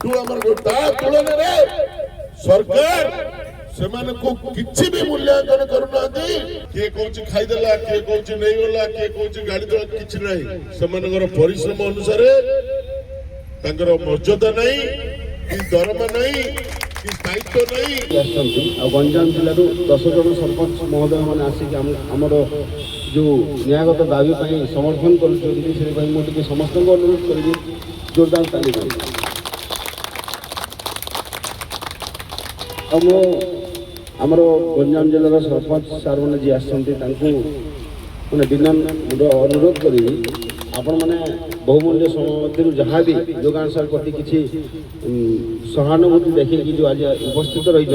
तुलन सरकार से किसी भी मूल्यांकन करूना किए कौन खाईदेला किए कौन नहीं गला किए कौन गाड़ी दला किसी ना से परिश्रम अनुसार मर्यादा नहीं कि दरमा नहीं कि दायित्व नहीं। गंजाम जिलूर 10 जन सरपंच महोदय मैंने आसिक आमर जो न्यायगत दाबी समर्थन कर समस्त अनुरोध करी जोरदार ताली आमर गंजाम जिलार सरपंच सार मैंने जी आसने विनम्र अनुरोध करी आपण मैंने बहुमूल्य समय जहाँ भी जोगान सार प्रति किसी सहानुभूति देखिए जो आज उपस्थित रही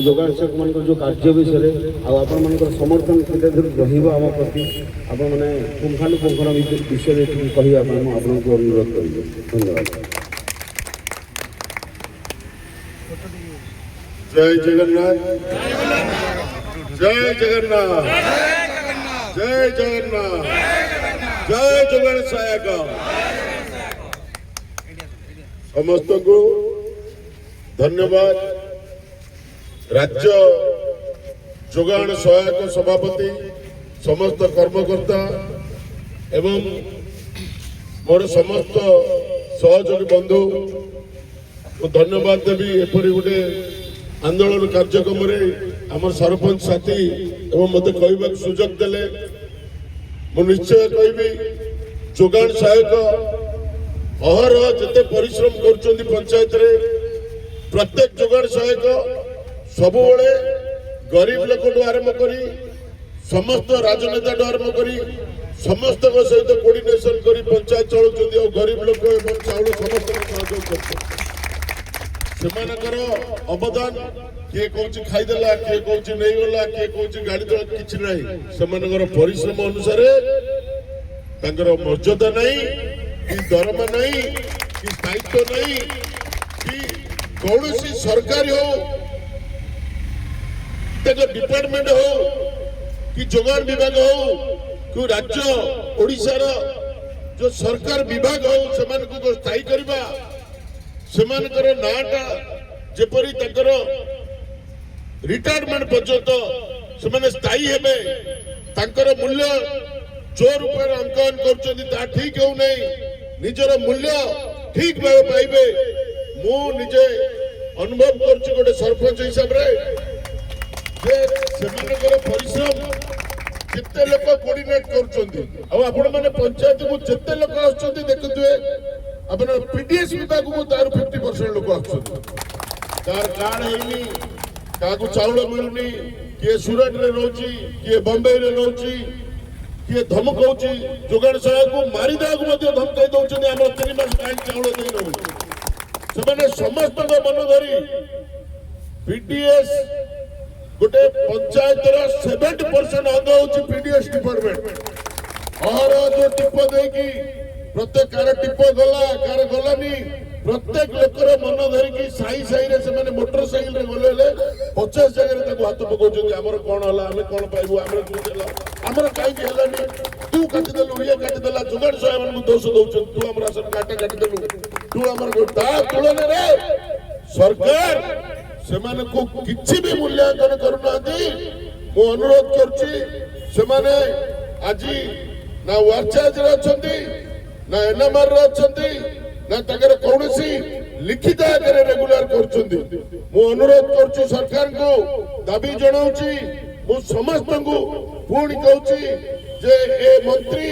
जोगान सार मान जो कार्य विषय आपण मान समर्थन केते आम प्रति आपण मैंने पुंखानुपुंखन विषय कहवा आपको अनुरोध करी धन्यवाद। जय जगन्नाथ जय जगन्नाथ जय जगन्नाथ जय जोगान सहायक समस्त को धन्यवाद। राज्य जोगान सहायक सभापति समस्त कर्मकर्ता एवं मोर समस्त सहयोगी बंधु को धन्यवाद देवी एपरी गोटे आंदोलन कार्यक्रम आम सरपंच साथी एवं मत कहवा सुजोग देले निश्चय कहि जोगान सहायक अहरह जिते परिश्रम कर पंचायत रे प्रत्येक जोगान सहायक सब गरीब लोक आरंभ करी समस्त राजनेता आरंभ करी समस्त सहित कोऑर्डिनेशन करी पंचायत चलुଛନ୍ତି और गरीब लोक एवं चाउल समस्त सहयोग करते अवदान किए कौन खाईदेला किए कौन नहीं गला किए कौन गाड़ी दला किसी ना से परिश्रम अनुसार मर्यादा नहीं कि दरमा नहीं कि दायित्व नहीं कि कौन सरकारी हो डिपार्टमेंट हो कि जोगान विभाग हो कि राज्य ओडिशार जो सरकार विभाग हो से स्थायी करवा सेमानकर नाटा जेपरी तंकर रिटायरमेंट पर्यंत से स्थायी हेबे तंकर मूल्य जो रूप अंकन कर ठीक हो नहीं निजर मूल्य ठीक भाव पाइबे मु निजे अनुभव कर गोटे सरपंच हिसाब से परिश्रम जिते लोक कोऑर्डिनेट कर पंचायत को जिते लोक आसुच्च देखुए अपन पीडीएस विभाग को तार 50% लोक आर कार्ड है क्या चाउल मिलूनी किए सूरत में रोची किए बॉम्बे रे रोची किए धमकाउची जोगान सहायक को मारिदा को धमकाई दौरान आम 3 मास कहीं चाउल दे से समस्त मन धरी पीडीएस गोटे पंचायत 70% अंग होची पीडीएस डिपार्टमेंट और जो टिप देकी प्रत्येक कार टिप गला कार गलानी प्रत्येक लोकर मन धरिकी साई साई रे से मोटरसाइकिल रे गले 50 जगह हाथ पकाउछन हमर कोन हला हमें कोन पाइबु हमर कुला हमर काई भी हलानी तू काटी देलु ये काटी देला जोगान सहायक मन दोष दउछन तू हमर राशन काटा काटी देलु तू हमर गोटा तुलन रे सरकार से किसी भी मूल्यांकन करूना मु अनुरोध करछि से आज ना वार्चाज ना एनएमआर ना कौन लिखित आगे रेगुलर कर अनुरोध कर सरकार को दाबी जनाऊँगी मु समस्त को पुणी कहूँ जे ए मंत्री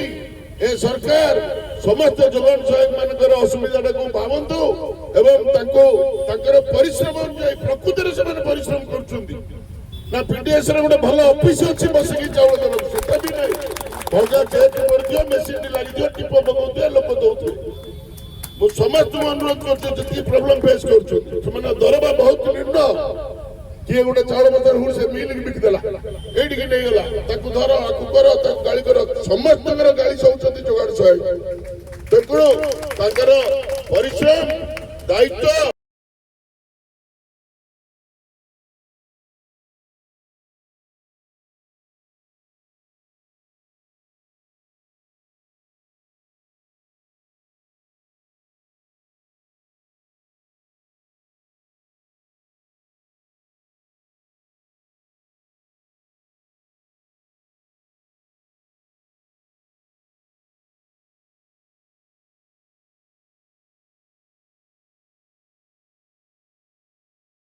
ए सरकार समस्त जोगान सहायक मानकर असुविधा को भावतु एवं परिश्रम अनुसार प्रकृति से परिश्रम कर पीडीएस गोटे भल ऑफिस अच्छी बसिकी चाउल देता भी नहीं भगा चेक कर मेसीन लगी टीप पकाऊ लोक दौथे मुझे समस्त अनुरोध कर प्रोब्लेम फेस कर दरबा बहुत निम्न किए गोटे चाउल बजार हूँ से मिल बिकिदेला ये नहीं गला धर आकु कर गाड़ी कर समस्त गाड़ी सौंच जोगान सहायक तेणु परिश्रम दायित्व